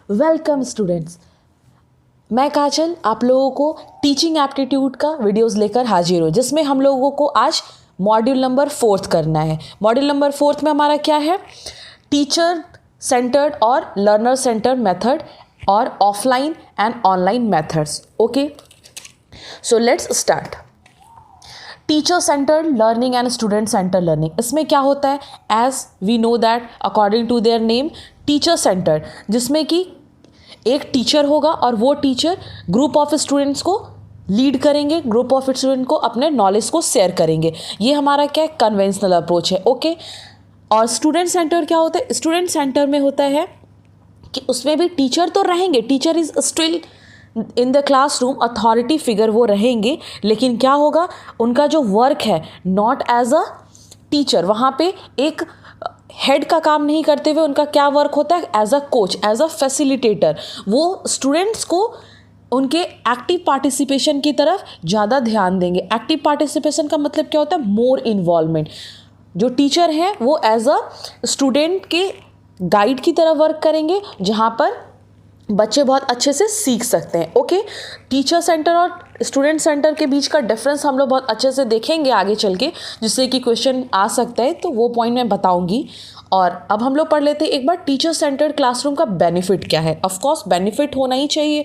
Welcome students. मैं काजल आप लोगों को टीचिंग एप्टीट्यूड का वीडियोस लेकर हाजिर हूँ, जिसमें हम लोगों को आज मॉड्यूल नंबर 4 करना है। मॉड्यूल नंबर 4 में हमारा क्या है? टीचर सेंटर्ड और लर्नर सेंटर्ड मेथड और offline and online methods. Okay, so let's start. Teacher centred learning and student centred learning, इसमें क्या होता है? As we know that according to their name, teacher centred, जिसमें कि एक टीचर होगा और वो टीचर ग्रुप ऑफ स्टूडेंट्स को लीड करेंगे, ग्रुप ऑफ स्टूडेंट को अपने नॉलेज को शेयर करेंगे। ये हमारा क्या है? कन्वेंशनल अप्रोच है। ओके, और स्टूडेंट सेंटर क्या होता है? स्टूडेंट सेंटर में होता है कि उसमें भी टीचर तो रहेंगे, teacher is still in the classroom, authority figure वो रहेंगे, लेकिन क्या होगा? उनका जो वर्क है नॉट एज अ टीचर, वहाँ पे एक हेड का काम नहीं करते हुए उनका क्या वर्क होता है? As a coach, as a facilitator. वो स्टूडेंट्स को उनके एक्टिव पार्टिसिपेशन की तरफ ज़्यादा ध्यान देंगे। एक्टिव पार्टिसिपेशन का मतलब क्या होता है? मोर इन्वॉल्वमेंट। जो टीचर है वो एज अ स्टूडेंट के गाइड की तरह वर्क करेंगे, जहाँ पर बच्चे बहुत अच्छे से सीख सकते हैं। ओके, टीचर सेंटर और स्टूडेंट सेंटर के बीच का डिफरेंस हम लोग बहुत अच्छे से देखेंगे आगे चल के, जिससे कि क्वेश्चन आ सकता है, तो वो पॉइंट मैं बताऊंगी। और अब हम लोग पढ़ लेते हैं एक बार टीचर सेंटर्ड क्लासरूम का बेनिफिट क्या है। ऑफकोर्स बेनिफिट होना ही चाहिए,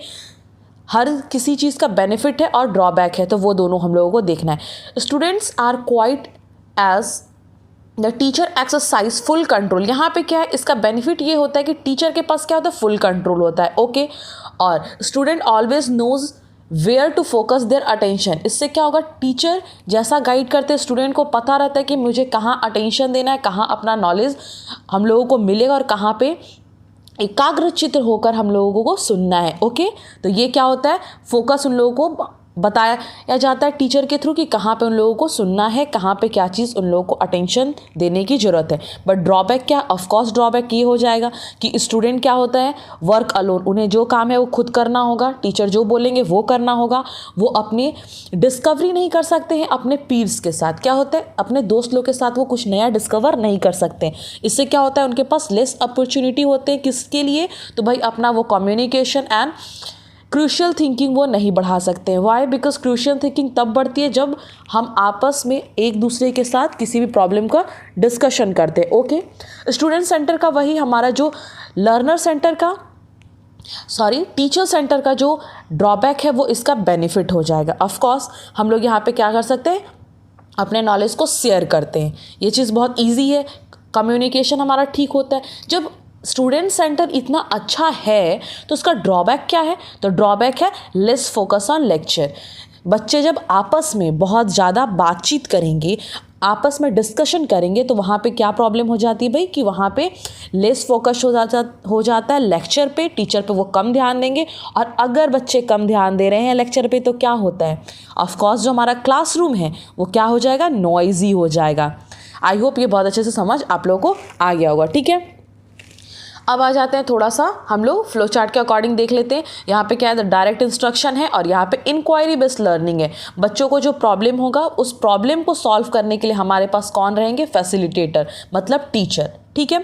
हर किसी चीज़ का बेनिफिट है और ड्रॉबैक है, तो वो दोनों हम लोगों को देखना है। Students are quiet as the teacher exercise full control. यहाँ पे क्या है? इसका बेनिफिट ये होता है कि टीचर के पास क्या होता है? फुल कंट्रोल होता है। ओके, और student always knows where to focus their attention. इससे क्या होगा? टीचर जैसा गाइड करते हैं, स्टूडेंट को पता रहता है कि मुझे कहाँ अटेंशन देना है, कहाँ अपना नॉलेज हम लोगों को मिलेगा और कहाँ पे एकाग्रचित्त होकर हम लोगों को सुनना है। ओके, तो ये क्या होता है? फोकस उन लोगों को बताया जाता है टीचर के थ्रू कि कहाँ पे उन लोगों को सुनना है, कहाँ पे क्या चीज़ उन लोगों को अटेंशन देने की ज़रूरत है। बट ड्रॉबैक क्या? ऑफकोर्स ड्रॉबैक ये हो जाएगा कि स्टूडेंट क्या होता है? वर्क अलोन, उन्हें जो काम है वो खुद करना होगा, टीचर जो बोलेंगे वो करना होगा। वो अपनी डिस्कवरी नहीं कर सकते हैं अपने पीर्स के साथ। क्या होता है? अपने दोस्त लोग के साथ वो कुछ नया डिस्कवर नहीं कर सकते। इससे क्या होता है? उनके पास लेस अपॉर्चुनिटी होते हैं। किसके लिए? तो भाई अपना वो कम्युनिकेशन एंड क्रूशियल थिंकिंग वो नहीं बढ़ा सकते हैं। वाई? बिकॉज क्रूशियल थिंकिंग तब बढ़ती है जब हम आपस में एक दूसरे के साथ किसी भी प्रॉब्लम का डिस्कशन करते हैं। ओके, स्टूडेंट सेंटर का वही हमारा जो लर्नर सेंटर का टीचर सेंटर का जो ड्रॉबैक है वो इसका बेनिफिट हो जाएगा। ऑफकोर्स हम लोग यहाँ पे क्या कर सकते हैं? अपने नॉलेज को शेयर करते हैं। ये चीज़ बहुत ईजी है, कम्युनिकेशन हमारा ठीक होता है। जब स्टूडेंट सेंटर इतना अच्छा है तो उसका ड्रॉबैक क्या है? तो ड्रॉबैक है लेस फोकस ऑन लेक्चर। बच्चे जब आपस में बहुत ज़्यादा बातचीत करेंगे, आपस में डिस्कशन करेंगे, तो वहाँ पे क्या प्रॉब्लम हो जाती है भाई? कि वहाँ पे लेस फोकस हो जाता है लेक्चर पे, टीचर पे वो कम ध्यान देंगे। और अगर बच्चे कम ध्यान दे रहे हैं लेक्चर पे तो क्या होता है? ऑफकोर्स जो हमारा क्लासरूम है वो क्या हो जाएगा? नॉइजी हो जाएगा। आई होप ये बहुत अच्छे से समझ आप लोगों को आ गया होगा। ठीक है, अब आ जाते हैं थोड़ा सा हम लोग फ्लो चार्ट के अकॉर्डिंग देख लेते हैं। यहाँ पे क्या है? डायरेक्ट इंस्ट्रक्शन है और यहाँ पे इंक्वायरी बेस्ड लर्निंग है। बच्चों को जो प्रॉब्लम होगा उस प्रॉब्लम को सॉल्व करने के लिए हमारे पास कौन रहेंगे? फैसिलिटेटर, मतलब टीचर। ठीक है,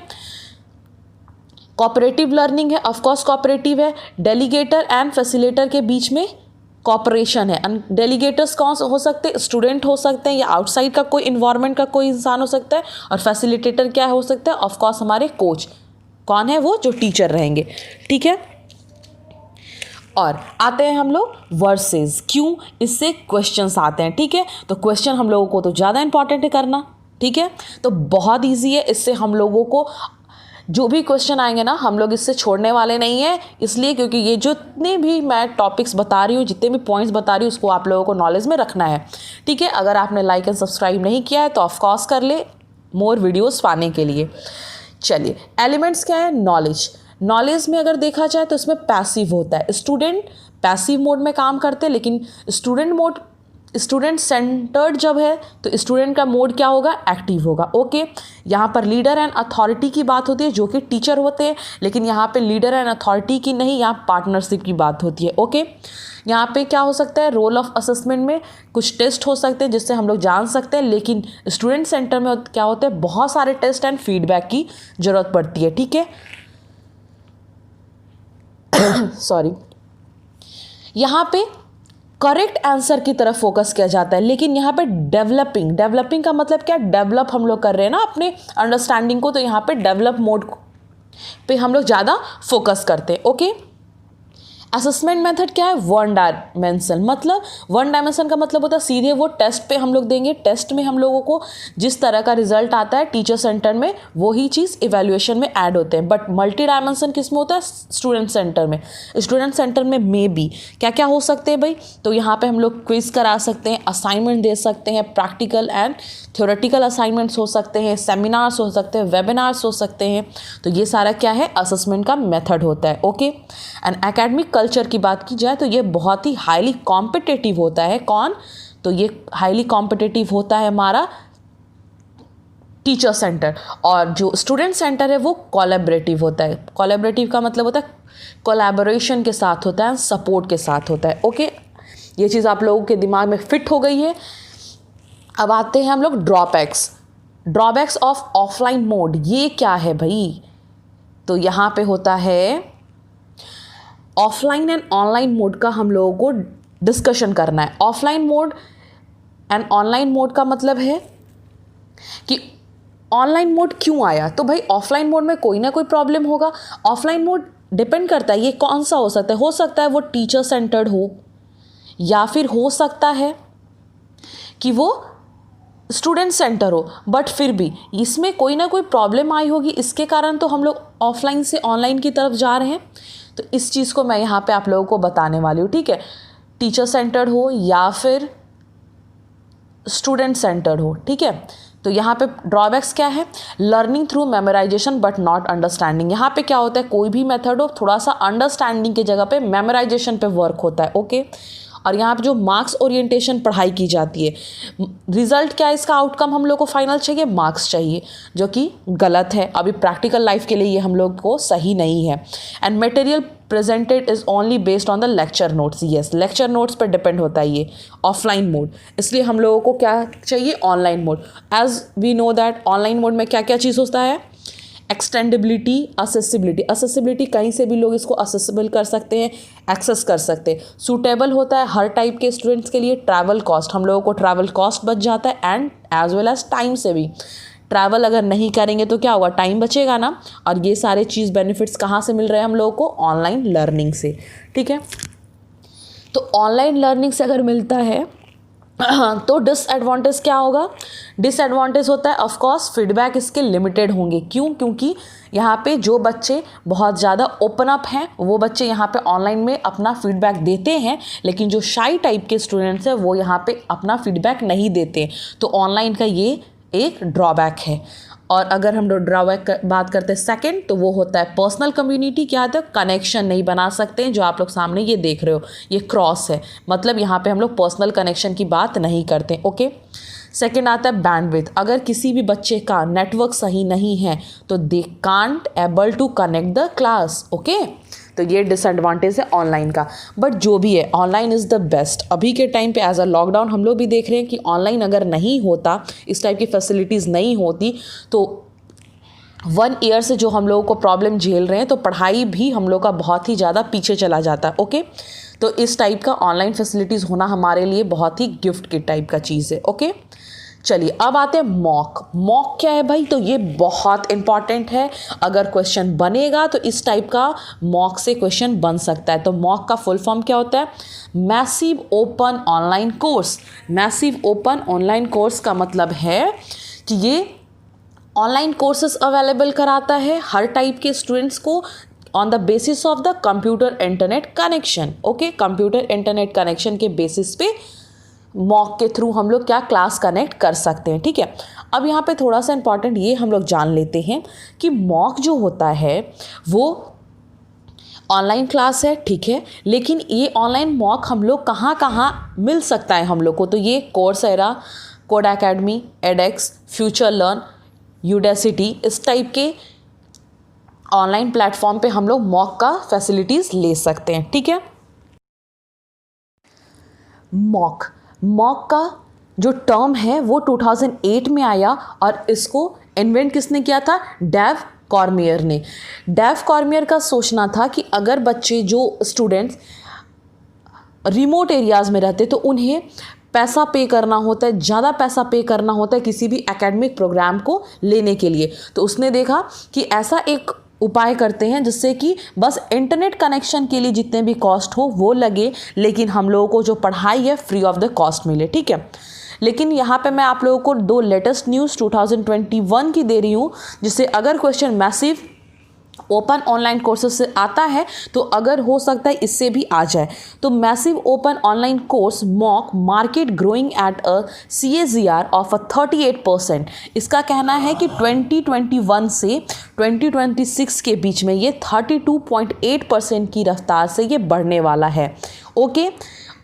कोऑपरेटिव लर्निंग है, ऑफकोर्स कोऑपरेटिव है। डेलीगेटर एंड फैसिलिटेटर के बीच में कॉपरेशन है। डेलीगेटर्स कौन हो सकते हैं? स्टूडेंट हो सकते हैं या आउटसाइड का कोई इन्वायरमेंट का कोई इंसान हो सकता है। और फैसिलिटेटर क्या हो सकता है? ऑफकोर्स हमारे कोच। कौन है वो? जो टीचर रहेंगे। ठीक है, और आते हैं हम लोग वर्सेस। क्यों? इससे क्वेश्चंस आते हैं। ठीक है, तो क्वेश्चन हम लोगों को तो ज़्यादा इंपॉर्टेंट है करना। ठीक है, तो बहुत इजी है, इससे हम लोगों को जो भी क्वेश्चन आएंगे ना, हम लोग इससे छोड़ने वाले नहीं हैं। इसलिए क्योंकि ये जितने भी मैं टॉपिक्स बता रही हूँ, जितने भी पॉइंट्स बता रही हूँ, उसको आप लोगों को नॉलेज में रखना है। ठीक है, अगर आपने लाइक एंड सब्सक्राइब नहीं किया है तो ऑफकोर्स कर ले मोर वीडियोज़ पाने के लिए। चलिए, एलिमेंट्स क्या है? नॉलेज में अगर देखा जाए तो इसमें पैसिव होता है। स्टूडेंट पैसिव मोड में काम करते हैं, लेकिन स्टूडेंट सेंटर्ड जब है तो स्टूडेंट का मोड क्या होगा? एक्टिव होगा। ओके, यहाँ पर लीडर एंड अथॉरिटी की बात होती है, जो कि टीचर होते हैं, लेकिन यहाँ पे लीडर एंड अथॉरिटी की नहीं, यहाँ पार्टनरशिप की बात होती है। ओके, यहाँ पे क्या हो सकता है? रोल ऑफ असेसमेंट में कुछ टेस्ट हो सकते हैं जिससे हम लोग जान सकते हैं, लेकिन स्टूडेंट सेंटर में क्या होते हैं? बहुत सारे टेस्ट एंड फीडबैक की ज़रूरत पड़ती है। ठीक है, सॉरी, यहाँ पे करेक्ट आंसर की तरफ फोकस किया जाता है, लेकिन यहाँ पे डेवलपिंग का मतलब क्या, डेवलप हम लोग कर रहे हैं ना अपने अंडरस्टैंडिंग को, तो यहाँ पे डेवलप मोड पे हम लोग ज़्यादा फोकस करते हैं। ओके, असेसमेंट मेथड क्या है, वन डायमेंशन, मतलब वन डायमेंशन का मतलब होता है सीधे वो टेस्ट पे हम लोग देंगे, टेस्ट में हम लोगों को जिस तरह का रिजल्ट आता है टीचर सेंटर में वही चीज़ इवैल्यूएशन में ऐड होते हैं। बट मल्टी डायमेंशन किस में होता है, स्टूडेंट सेंटर में। स्टूडेंट सेंटर में मे बी क्या क्या हो सकते हैं भाई, तो यहाँ पे हम लोग क्विज करा सकते हैं, असाइनमेंट दे सकते हैं, प्रैक्टिकल एंड थ्योरेटिकल असाइनमेंट्स हो सकते हैं, सेमिनार्स हो सकते हैं, वेबिनार्स हो सकते हैं। तो ये सारा क्या है, असेसमेंट का मेथड होता है। ओके, एंड एकेडमिक कल्चर की बात की जाए तो ये बहुत ही हाईली कॉम्पिटिटिव होता है। कौन, तो ये हाईली कॉम्पिटिटिव होता है हमारा टीचर सेंटर, और जो स्टूडेंट सेंटर है वो कोलैबोरेटिव होता है। कोलैबोरेटिव का मतलब होता है कोलैबोरेशन के साथ होता है, सपोर्ट के साथ होता है। ओके, ये चीज़ आप लोगों के दिमाग में फिट हो गई है। अब आते हैं हम लोग ड्रॉबैक्स ऑफ ऑफलाइन मोड। ये क्या है भाई, तो यहाँ पे होता है ऑफलाइन एंड ऑनलाइन मोड का हम लोगों को डिस्कशन करना है। Offline mode and online mode का मतलब है कि ऑनलाइन मोड क्यों आया, तो भाई ऑफलाइन मोड में कोई ना कोई प्रॉब्लम होगा। ऑफलाइन मोड डिपेंड करता है ये कौन सा हो सकता है वो टीचर सेंटर्ड हो, या फिर हो सकता है कि वो स्टूडेंट सेंटर हो, बट फिर भी इसमें कोई ना कोई प्रॉब्लम आई होगी, इसके कारण तो हम लोग ऑफलाइन से ऑनलाइन की तरफ जा रहे हैं। तो इस चीज़ को मैं यहाँ पे आप लोगों को बताने वाली हूँ, ठीक है। टीचर सेंटर्ड हो या फिर स्टूडेंट सेंटर्ड हो, ठीक है। तो यहाँ पे ड्रॉबैक्स क्या है, learning through memorisation but not understanding. यहाँ पे क्या होता है, कोई भी मेथड हो थोड़ा सा अंडरस्टैंडिंग की जगह पे मेमोराइजेशन पे वर्क होता है। ओके, और यहाँ पे जो मार्क्स ओरिएंटेशन पढ़ाई की जाती है, रिजल्ट क्या है इसका, आउटकम हम लोग को फाइनल चाहिए, मार्क्स चाहिए, जो कि गलत है। अभी प्रैक्टिकल लाइफ के लिए ये हम लोग को सही नहीं है। And material presented is only based on the lecture notes. Yes, lecture notes पर डिपेंड होता है ये ऑफलाइन मोड। इसलिए हम लोगों को क्या चाहिए, online mode. As we know that online mode में क्या क्या चीज़ होता है, एक्सटेंडेबिलिटी, असेसिबिलिटी कहीं से भी लोग इसको असेसिबल कर सकते हैं, एक्सेस कर सकते हैं। सूटेबल होता है हर टाइप के स्टूडेंट्स के लिए। ट्रैवल कॉस्ट, हम लोगों को ट्रैवल कॉस्ट बच जाता है, and as well as time से भी। ट्रैवल अगर नहीं करेंगे तो क्या होगा, टाइम बचेगा ना। और ये सारे चीज़ बेनिफिट्स कहाँ से मिल रहे हैं हम लोगों को, ऑनलाइन लर्निंग से, ठीक है। तो ऑनलाइन लर्निंग से अगर मिलता है तो डिसएडवांटेज क्या होगा, डिसएडवांटेज होता है ऑफ कोर्स फीडबैक इसके लिमिटेड होंगे। क्यों, क्योंकि यहाँ पे जो बच्चे बहुत ज़्यादा ओपन अप हैं वो बच्चे यहाँ पे ऑनलाइन में अपना फीडबैक देते हैं, लेकिन जो शाई टाइप के स्टूडेंट्स हैं वो यहाँ पे अपना फीडबैक नहीं देते। तो ऑनलाइन का ये एक ड्रॉबैक है। और अगर हम लोग ड्रॉबैक बात करते हैं सेकंड, तो वो होता है पर्सनल कम्युनिटी। क्या होता है, कनेक्शन नहीं बना सकते हैं। जो आप लोग सामने ये देख रहे हो ये क्रॉस है, मतलब यहाँ पे हम लोग पर्सनल कनेक्शन की बात नहीं करते। ओके, सेकंड आता है बैंडविड्थ। अगर किसी भी बच्चे का नेटवर्क सही नहीं है तो they can't able to connect the class. Okay, तो ये डिसएडवांटेज है ऑनलाइन का। बट जो भी है, ऑनलाइन इज़ द बेस्ट। अभी के टाइम पे एज अ लॉकडाउन हम लोग भी देख रहे हैं कि ऑनलाइन अगर नहीं होता, इस टाइप की फैसिलिटीज़ नहीं होती, तो 1 ईयर से जो हम लोगों को प्रॉब्लम झेल रहे हैं, तो पढ़ाई भी हम लोग का बहुत ही ज़्यादा पीछे चला जाता। ओके, तो इस टाइप का ऑनलाइन फैसिलिटीज़ होना हमारे लिए बहुत ही गिफ्ट की टाइप का चीज़ है। ओके, चलिए अब आते हैं मॉक क्या है भाई, तो ये बहुत इंपॉर्टेंट है। अगर क्वेश्चन बनेगा तो इस टाइप का मॉक से क्वेश्चन बन सकता है। तो मॉक का फुल फॉर्म क्या होता है, massive open online course. Massive open online course का मतलब है कि ये ऑनलाइन कोर्सेज अवेलेबल कराता है हर टाइप के स्टूडेंट्स को on the basis of the computer internet connection. Okay, computer internet connection के बेसिस पे मॉक के थ्रू हम लोग क्या क्लास कनेक्ट कर सकते हैं, ठीक है। अब यहाँ पे थोड़ा सा इंपॉर्टेंट ये हम लोग जान लेते हैं कि मॉक जो होता है वो ऑनलाइन क्लास है, ठीक है, लेकिन ये ऑनलाइन मॉक हम लोग कहाँ कहाँ मिल सकता है हम लोग को, तो ये Coursera, code academy, एडेक्स, future learn, Udacity, इस टाइप के ऑनलाइन प्लेटफॉर्म पे हम लोग मॉक का फैसिलिटीज़ ले सकते हैं, ठीक है। मॉक का जो टर्म है वो 2008 में आया और इसको इन्वेंट किसने किया था, डेव कॉर्मियर ने। डेव कॉर्मियर का सोचना था कि अगर बच्चे जो स्टूडेंट्स रिमोट एरियाज़ में रहते तो उन्हें पैसा पे करना होता है, ज़्यादा पैसा पे करना होता है किसी भी एकेडमिक प्रोग्राम को लेने के लिए। तो उसने देखा कि ऐसा एक उपाय करते हैं जिससे कि बस इंटरनेट कनेक्शन के लिए जितने भी कॉस्ट हो वो लगे, लेकिन हम लोगों को जो पढ़ाई है फ्री ऑफ द कॉस्ट मिले, ठीक है। लेकिन यहाँ पे मैं आप लोगों को 2 लेटेस्ट न्यूज़ 2021 की दे रही हूँ, जिससे अगर question massive open online courses से आता है तो अगर हो सकता है इससे भी आ जाए। तो massive open online course mock market growing at a CAGR of 38%। इसका कहना है कि 2021 से 2026 के बीच में ये 32.8% की रफ्तार से ये बढ़ने वाला है, ओके।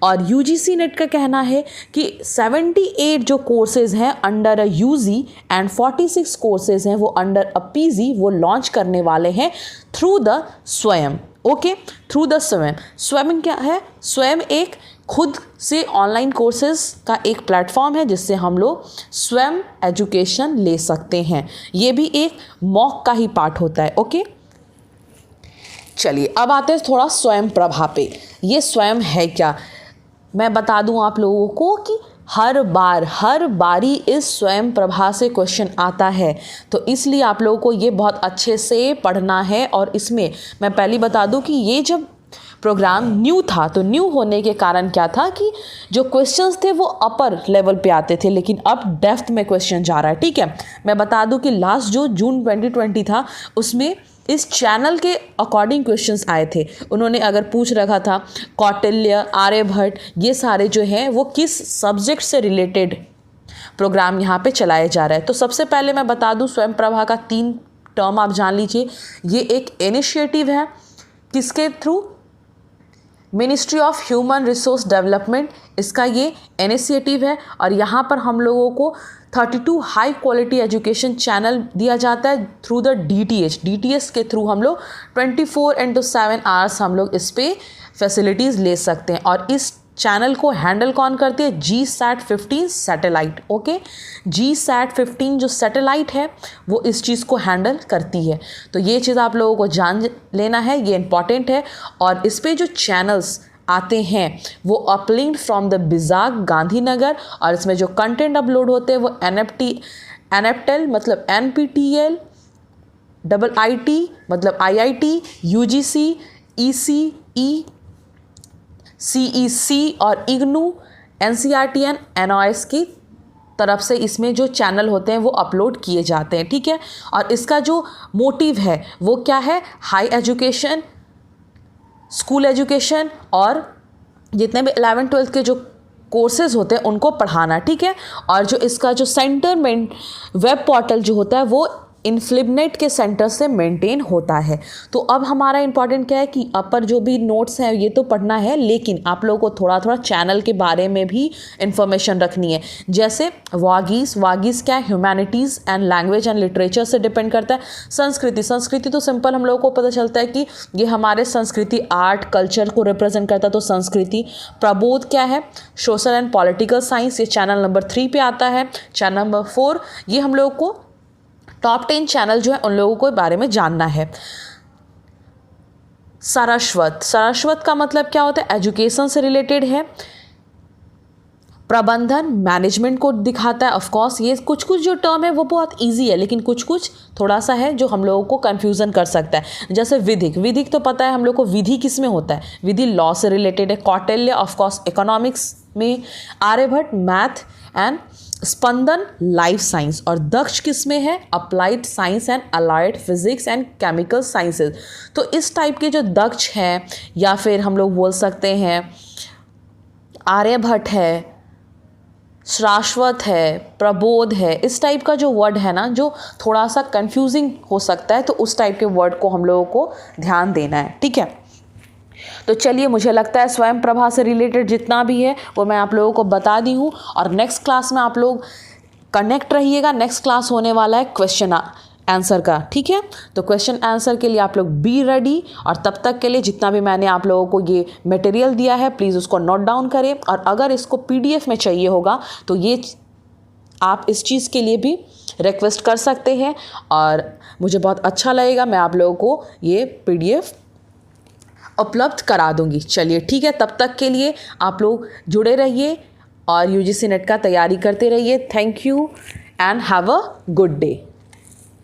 और UGC नेट का कहना है कि 78 जो कोर्सेज हैं under a UG and 46 courses हैं वो अंडर अ PG वो लॉन्च करने वाले हैं थ्रू द स्वयं, ओके, थ्रू द स्वयं। स्वयं क्या है? स्वयं एक खुद से ऑनलाइन कोर्सेज का एक प्लेटफॉर्म है जिससे हम लोग स्वयं एजुकेशन ले सकते हैं। ये भी एक मॉक का ही पार्ट होता है, ओके। चलिए अब आते हैं थोड़ा स्वयं प्रभा पे। ये स्वयं है क्या, मैं बता दूं आप लोगों को कि हर बारी इस स्वयं प्रभा से क्वेश्चन आता है, तो इसलिए आप लोगों को ये बहुत अच्छे से पढ़ना है। और इसमें मैं पहले बता दूं कि ये जब प्रोग्राम न्यू था तो न्यू होने के कारण क्या था कि जो क्वेश्चंस थे वो अपर लेवल पे आते थे, लेकिन अब डेप्थ में क्वेश्चन जा रहा है, ठीक है। मैं बता दूं कि लास्ट जो जून 2020 था उसमें इस चैनल के अकॉर्डिंग क्वेश्चंस आए थे। उन्होंने अगर पूछ रखा था कौटिल्य, आर्यभट्ट, ये सारे जो हैं वो किस सब्जेक्ट से रिलेटेड प्रोग्राम यहाँ पे चलाए जा रहा है। तो सबसे पहले मैं बता दूँ स्वयं प्रभा का 3 टर्म आप जान लीजिए। ये एक इनिशिएटिव है, किसके through? Ministry of human resource development, इसका ये इनिशिएटिव है। और यहाँ पर हम लोगों को 32 हाई क्वालिटी एजुकेशन चैनल दिया जाता है थ्रू द DTH के थ्रू हम लोग 24/7 आवर्स हम लोग इस पे फैसिलिटीज़ ले सकते हैं। और इस चैनल को हैंडल कौन करती है? GSAT-15 satellite, okay. GSAT-15 जो सैटेलाइट है वो इस चीज़ को हैंडल करती है। तो ये चीज़ आप लोगों को जान लेना है, ये इम्पॉर्टेंट है। और इस पे जो चैनल्स आते हैं वो अपलिंक्ड फ्रॉम द बिजाक गांधीनगर, और इसमें जो कंटेंट अपलोड होते हैं वो NPTEL मतलब NPTEL, IIT मतलब IIT, UGC, ECE, CEC और IGNOU, NCERT एंड NIOS की तरफ से इसमें जो चैनल होते हैं वो अपलोड किए जाते हैं, ठीक है। और इसका जो मोटिव है वो क्या है? हाई एजुकेशन, स्कूल एजुकेशन और जितने भी 11th-12th के जो कोर्सेज होते हैं उनको पढ़ाना, ठीक है। और जो इसका जो सेंटर में वेब पोर्टल जो होता है वो इन्फ्लिबनेट के सेंटर से मेंटेन होता है। तो अब हमारा इंपॉर्टेंट क्या है कि अपर जो भी नोट्स हैं ये तो पढ़ना है, लेकिन आप लोगों को थोड़ा थोड़ा चैनल के बारे में भी इंफॉर्मेशन रखनी है। जैसे वागीस क्या है? Humanities and language and literature से डिपेंड करता है। संस्कृति तो सिंपल हम लोगों को पता चलता है कि ये हमारे संस्कृति आर्ट कल्चर को रिप्रेजेंट करता है, तो संस्कृति। प्रबोध क्या है? सोशल एंड पॉलिटिकल साइंस, ये चैनल नंबर 3 पे आता है। चैनल नंबर 4 ये हम लोगों को टॉप 10 चैनल जो है उन लोगों को बारे में जानना है। सारस्वत का मतलब क्या होता है? एजुकेशन से रिलेटेड है। प्रबंधन मैनेजमेंट को दिखाता है। ऑफ कोर्स ये कुछ जो टर्म है वो बहुत इजी है, लेकिन कुछ थोड़ा सा है जो हम लोगों को कंफ्यूजन कर सकता है। जैसे विधिक तो पता है हम लोग को, विधि किस में होता है? विधि लॉ से रिलेटेड है। कौटिल्य ऑफ कोर्स इकोनॉमिक्स में, Aryabhatta math and Spandan life science, और दक्ष किस में है? Applied science and allied physics and chemical sciences. तो इस टाइप के जो दक्ष हैं, या फिर हम लोग बोल सकते हैं आर्यभट्ट है, शाश्वत है, प्रबोध है, इस टाइप का जो वर्ड है ना जो थोड़ा सा कंफ्यूजिंग हो सकता है, तो उस टाइप के वर्ड को हम लोगों को ध्यान देना है, ठीक है। तो चलिए, मुझे लगता है स्वयं प्रभा से रिलेटेड जितना भी है वो मैं आप लोगों को बता दी हूँ। और नेक्स्ट क्लास में आप लोग कनेक्ट रहिएगा। नेक्स्ट क्लास होने वाला है क्वेश्चन आंसर का, ठीक है। तो क्वेश्चन आंसर के लिए आप लोग बी रेडी। और तब तक के लिए जितना भी मैंने आप लोगों को ये मटेरियल दिया है प्लीज़ उसको नोट डाउन करें। और अगर इसको PDF में चाहिए होगा तो ये आप इस चीज़ के लिए भी रिक्वेस्ट कर सकते हैं और मुझे बहुत अच्छा लगेगा, मैं आप लोगों को ये PDF उपलब्ध करा दूंगी। चलिए ठीक है, तब तक के लिए आप लोग जुड़े रहिए और UGC नेट का तैयारी करते रहिए। Thank you and have a good day.